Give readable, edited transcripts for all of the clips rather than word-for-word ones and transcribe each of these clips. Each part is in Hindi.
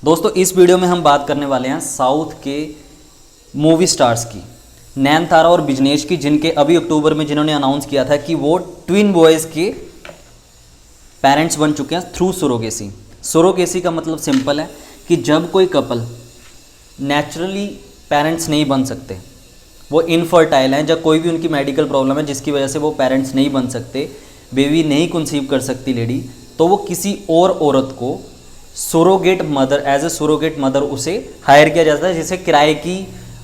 दोस्तों इस वीडियो में हम बात करने वाले हैं साउथ के मूवी स्टार्स की, नयनतारा और बिजनेश की, जिनके अभी अक्टूबर में जिन्होंने अनाउंस किया था कि वो ट्विन बॉयज़ के पेरेंट्स बन चुके हैं थ्रू सुरोगेसी। सुरोगेसी का मतलब सिंपल है कि जब कोई कपल नेचुरली पेरेंट्स नहीं बन सकते, वो इनफर्टाइल हैं, जब कोई भी उनकी मेडिकल प्रॉब्लम है जिसकी वजह से वो पेरेंट्स नहीं बन सकते, बेबी नहीं कंसीव कर सकती लेडी, तो वो किसी और औरत को surrogate mother, as a surrogate mother उसे हायर किया जाता है, जिसे किराए की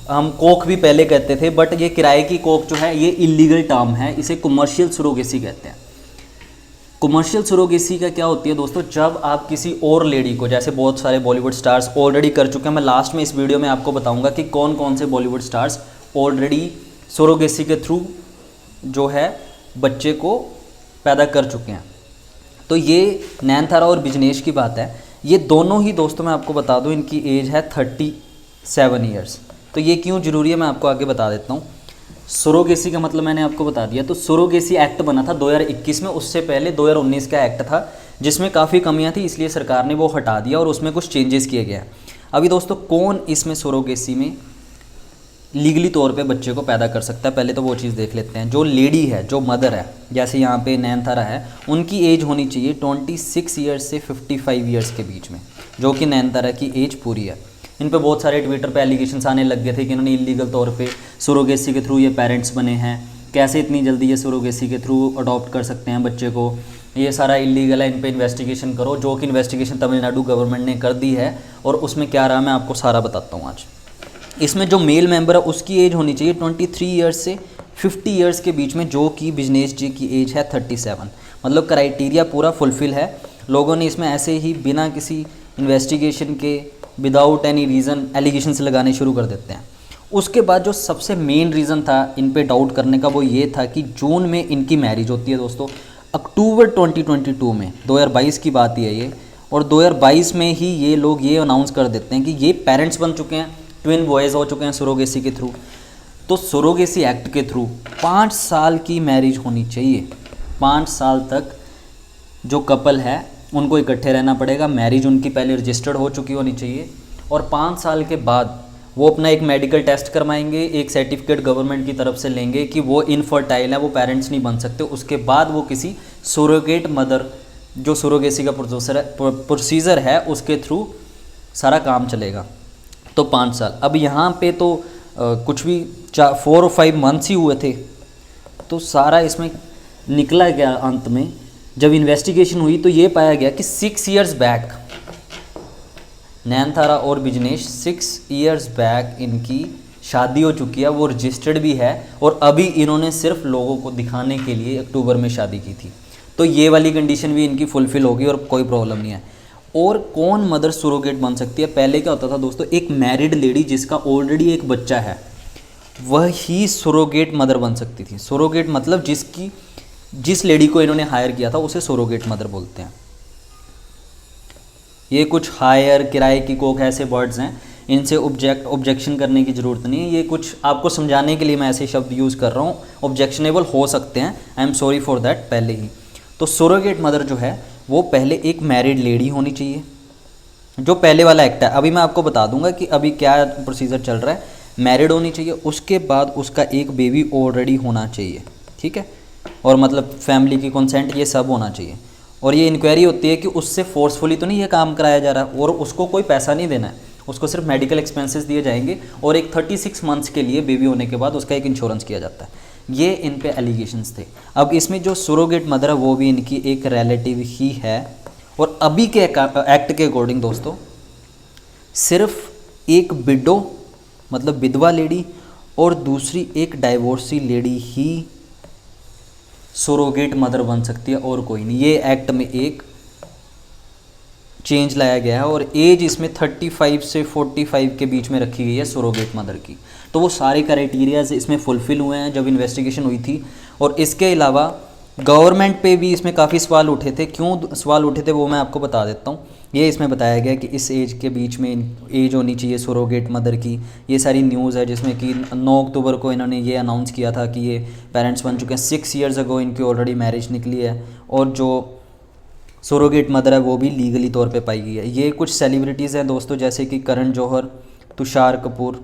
हम कोख भी पहले कहते थे, बट ये किराए की कोख जो है ये इलीगल टर्म है, इसे कमर्शियल सुरोगेसी कहते हैं। कमर्शियल सुरोगेसी का क्या होती है दोस्तों, जब आप किसी और लेडी को, जैसे बहुत सारे बॉलीवुड स्टार्स ऑलरेडी कर चुके हैं, मैं लास्ट में इस वीडियो में आपको बताऊंगा कि कौन कौन से बॉलीवुड स्टार्स ऑलरेडी सुरोगेसी के थ्रू जो है बच्चे को पैदा कर चुके हैं। तो ये नयनतारा और बिजनेश की बात है। ये दोनों ही दोस्तों मैं आपको बता दूं, इनकी एज है 37 ईयर्स। तो ये क्यों ज़रूरी है मैं आपको आगे बता देता हूँ। सुरोगेसी का मतलब मैंने आपको बता दिया। तो सुरोगेसी एक्ट बना था 2021 में, उससे पहले 2019 का एक्ट था जिसमें काफ़ी कमियां थी, इसलिए सरकार ने वो हटा दिया और उसमें कुछ चेंजेस किए गए हैं। अभी दोस्तों कौन इसमें सुरोगेसी में लीगली तौर पे बच्चे को पैदा कर सकता है, पहले तो वो चीज़ देख लेते हैं। जो लेडी है, जो मदर है, जैसे यहाँ पे नयनतारा है, उनकी एज होनी चाहिए 26 ईयर्स से 55 ईयर्स के बीच में, जो कि नयनतारा की एज पूरी है। इन पे बहुत सारे ट्विटर पे एलिगेशंस आने लग गए थे कि इन्होंने इलीगल तौर पे सुरोगेसी के थ्रू ये पेरेंट्स बने हैं, कैसे इतनी जल्दी ये सुरोगेसी के थ्रू अडॉप्ट कर सकते हैं बच्चे को, ये सारा इलीगल है, इन पे इन्वेस्टिगेशन करो। जो कि इन्वेस्टिगेशन तमिलनाडु गवर्नमेंट ने कर दी है और उसमें क्या रहा मैं आपको सारा बताता हूँ आज। इसमें जो मेल मेंबर है उसकी एज होनी चाहिए 23 ईयर्स से 50 ईयर्स के बीच में, जो कि बिजनेश जी की एज है 37। मतलब क्राइटेरिया पूरा फुलफ़िल है। लोगों ने इसमें ऐसे ही बिना किसी इन्वेस्टिगेशन के, विदाउट एनी रीज़न एलिगेशंस लगाने शुरू कर देते हैं। उसके बाद जो सबसे मेन रीज़न था इन पे डाउट करने का, वो ये था कि जून में इनकी मैरिज होती है दोस्तों, अक्टूबर 2022 में, 2022 की बात ही है ये, और 2022 में ही ये लोग ये अनाउंस कर देते हैं कि ये पेरेंट्स बन चुके हैं, ट्विन बॉयज़ हो चुके हैं सुरोगेसी के थ्रू। तो सुरोगेसी एक्ट के थ्रू 5 साल की मैरिज होनी चाहिए। 5 साल तक जो कपल है उनको इकट्ठे रहना पड़ेगा, मैरिज उनकी पहले रजिस्टर्ड हो चुकी होनी चाहिए, और 5 साल के बाद वो अपना एक मेडिकल टेस्ट करवाएंगे, एक सर्टिफिकेट गवर्नमेंट की तरफ से लेंगे कि वो इनफर्टाइल है, वो पेरेंट्स नहीं बन सकते। उसके बाद वो किसी सुरोगेट मदर, जो सुरोगेसी का प्रोसीजर है उसके थ्रू सारा काम चलेगा। तो 5 साल। अब यहाँ पे तो कुछ भी 4 और 5 मंथ्स ही हुए थे, तो सारा इसमें निकला गया। अंत में जब इन्वेस्टिगेशन हुई तो ये पाया गया कि 6 ईयर्स बैक नयनतारा और बिजनेश 6 ईयर्स बैक इनकी शादी हो चुकी है, वो रजिस्टर्ड भी है, और अभी इन्होंने सिर्फ लोगों को दिखाने के लिए अक्टूबर में शादी की थी। तो ये वाली कंडीशन भी इनकी फुलफ़िल होगी और कोई प्रॉब्लम नहीं है। और कौन मदर सुरोगेट बन सकती है? पहले क्या होता था दोस्तों, एक मैरिड लेडी जिसका ऑलरेडी एक बच्चा है वह ही सुरोगेट मदर बन सकती थी। सुरोगेट मतलब जिस लेडी को इन्होंने हायर किया था उसे सुरोगेट मदर बोलते हैं। ये कुछ हायर, किराए की कोख ऐसे वर्ड्स हैं, इनसे ऑब्जेक्शन करने की ज़रूरत नहीं है। ये कुछ आपको समझाने के लिए मैं ऐसे शब्द यूज़ कर रहा हूँ, ऑब्जेक्शनेबल हो सकते हैं, I am sorry for that पहले ही। तो सुरोगेट मदर जो है वो पहले एक मैरिड लेडी होनी चाहिए, जो पहले वाला एक्ट है। अभी मैं आपको बता दूंगा कि अभी क्या प्रोसीजर चल रहा है। मैरिड होनी चाहिए, उसके बाद उसका एक बेबी ऑलरेडी होना चाहिए, ठीक है, और मतलब फैमिली की कंसेंट ये सब होना चाहिए। और ये इंक्वायरी होती है कि उससे फोर्सफुली तो नहीं ये काम कराया जा रहा, और उसको कोई पैसा नहीं देना है, उसको सिर्फ मेडिकल एक्सपेंसेस दिए जाएंगे, और एक 36 मंथ्स के लिए बेबी होने के बाद उसका एक इंश्योरेंस किया जाता है। ये इन पे एलिगेशंस थे। अब इसमें जो सुरोगेट मदर है वो भी इनकी एक रिलेटिव ही है, और अभी के एक्ट के अकॉर्डिंग दोस्तों सिर्फ एक विडो मतलब विधवा लेडी और दूसरी एक डाइवोर्सी लेडी ही सुरोगेट मदर बन सकती है, और कोई नहीं। ये एक्ट में एक चेंज लाया गया है, और एज इसमें 35 से 45 के बीच में रखी गई है सुरोगेट मदर की। तो वो सारे क्राइटेरियाज इसमें फुलफ़िल हुए हैं जब इन्वेस्टिगेशन हुई थी। और इसके अलावा गवर्नमेंट पे भी इसमें काफ़ी सवाल उठे थे। क्यों सवाल उठे थे वो मैं आपको बता देता हूँ। ये इसमें बताया गया कि इस एज के बीच में एज होनी चाहिए सुरोगेट मदर की। ये सारी न्यूज़ है जिसमें कि 9 अक्टूबर को इन्होंने ये अनाउंस किया था कि ये पेरेंट्स बन चुके हैं। 6 ईयर्स अगो इनकी ऑलरेडी मैरिज निकली है, और जो सरोगेट मदर है वो भी लीगली तौर पे पाई गई है। ये कुछ सेलिब्रिटीज़ हैं दोस्तों, जैसे कि करण जौहर, तुषार कपूर,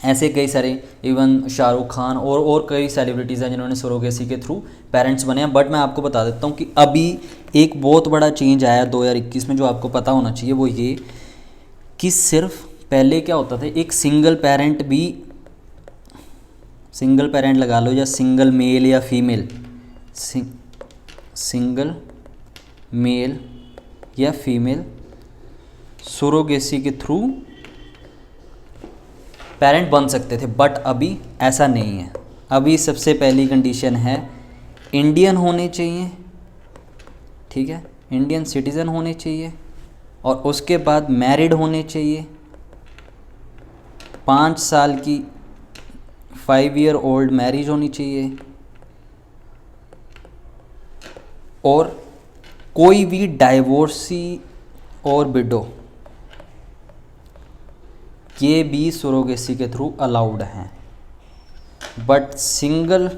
ऐसे कई सारे, इवन शाहरुख खान और कई सेलिब्रिटीज़ हैं जिन्होंने सरोगेसी के थ्रू पेरेंट्स बने हैं। बट मैं आपको बता देता हूँ कि अभी एक बहुत बड़ा चेंज आया 2021 में जो आपको पता होना चाहिए, वो ये कि सिर्फ पहले क्या होता था, एक सिंगल पेरेंट लगा लो या सिंगल मेल या फीमेल, सिंगल मेल या फीमेल सरोगेसी के थ्रू पेरेंट बन सकते थे। बट अभी ऐसा नहीं है। अभी सबसे पहली कंडीशन है इंडियन होने चाहिए, ठीक है, इंडियन सिटीज़न होने चाहिए, और उसके बाद मैरिड होने चाहिए, 5 साल की 5 ईयर ओल्ड मैरिज होनी चाहिए, और कोई भी डाइवोर्सी और विडो ये भी सरोगेसी के थ्रू अलाउड हैं, बट सिंगल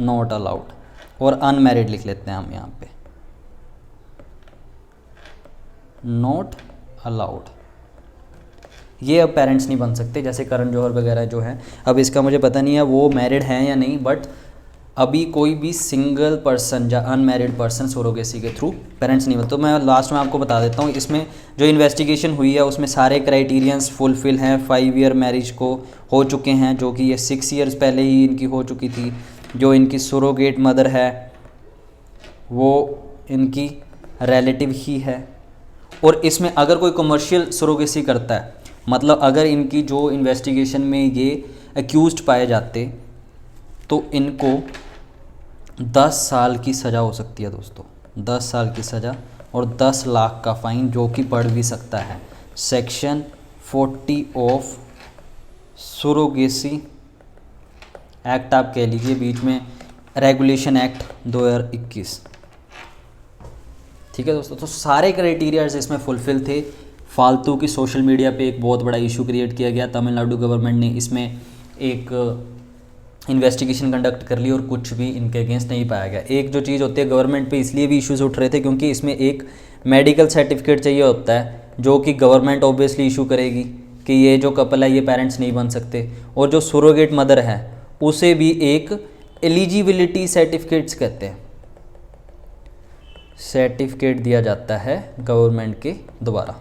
नॉट अलाउड। और अनमैरिड लिख लेते हैं हम यहाँ पे, नॉट अलाउड। ये अब पेरेंट्स नहीं बन सकते, जैसे करण जौहर वगैरह जो है। अब इसका मुझे पता नहीं है वो मैरिड हैं या नहीं, बट अभी कोई भी सिंगल पर्सन या अनमैरिड पर्सन सरोगेसी के थ्रू पेरेंट्स नहीं बनते। तो मैं लास्ट में आपको बता देता हूँ, इसमें जो इन्वेस्टिगेशन हुई है उसमें सारे क्राइटेरियंस फुलफिल हैं। 5 ईयर मैरिज को हो चुके हैं, जो कि ये 6 ईयर्स पहले ही इनकी हो चुकी थी। जो इनकी सरोगेट मदर है वो इनकी रिलेटिव ही है। और इसमें अगर कोई कमर्शियल सरोगेसी करता है, मतलब अगर इनकी जो इन्वेस्टिगेशन में ये एक्यूज्ड पाए जाते, तो इनको 10 साल की सज़ा हो सकती है दोस्तों, 10 साल की सज़ा और 10 लाख का फ़ाइन, जो कि बढ़ भी सकता है। सेक्शन 40 ऑफ सरोगेसी एक्ट आप कह लीजिए, बीच में रेगुलेशन एक्ट 2021, ठीक है दोस्तों। तो सारे क्राइटेरियाज इसमें फुलफिल थे। फालतू की सोशल मीडिया पे एक बहुत बड़ा इशू क्रिएट किया गया। तमिलनाडु गवर्नमेंट ने इसमें एक इन्वेस्टिगेशन कंडक्ट कर ली और कुछ भी इनके अगेंस्ट नहीं पाया गया। एक जो चीज़ होती है, गवर्नमेंट पे इसलिए भी इश्यूज उठ रहे थे क्योंकि इसमें एक मेडिकल सर्टिफिकेट चाहिए होता है, जो कि गवर्नमेंट ऑब्वियसली इशू करेगी कि ये जो कपल है ये पेरेंट्स नहीं बन सकते। और जो सरोगेट मदर है उसे भी एक एलिजिबिलिटी सर्टिफिकेट्स कहते हैं, सर्टिफिकेट दिया जाता है गवर्नमेंट के द्वारा।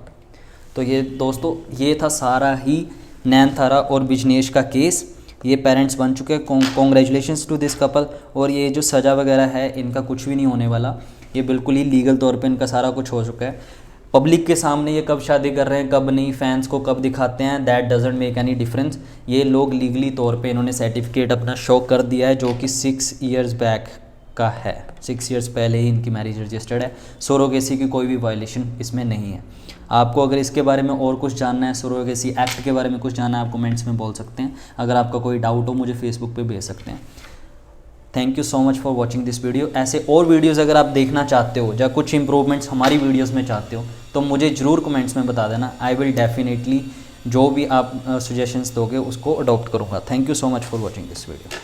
तो ये दोस्तों, ये था सारा ही नैनथारा और बिजनेश का केस। ये पेरेंट्स बन चुके हैं, कॉन्ग्रेचुलेशंस टू दिस कपल। और ये जो सज़ा वगैरह है इनका कुछ भी नहीं होने वाला, ये बिल्कुल ही लीगल तौर पे इनका सारा कुछ हो चुका है। पब्लिक के सामने ये कब शादी कर रहे हैं कब नहीं, फैंस को कब दिखाते हैं, that doesn't make any difference. ये लोग लीगली तौर पे इन्होंने सर्टिफिकेट अपना शो कर दिया है, जो कि 6 ईयर्स बैक का है। 6 ईयर्स पहले ही इनकी मैरिज रजिस्टर्ड है। सरोगेसी की कोई भी वायलेशन इसमें नहीं है। आपको अगर इसके बारे में और कुछ जानना है, सरोगेसी एक्ट के बारे में कुछ जानना है, आप कमेंट्स में बोल सकते हैं। अगर आपका कोई डाउट हो मुझे फेसबुक पे भेज सकते हैं। Thank you so much for watching this video. ऐसे और वीडियोज़ अगर आप देखना चाहते हो या कुछ इंप्रूवमेंट्स हमारी वीडियोज़ में चाहते हो तो मुझे ज़रूर कमेंट्स में बता देना। आई विल डेफिनेटली जो भी आप सजेशंस दोगे उसको अडॉप्ट करूँगा। Thank you so much for watching this video.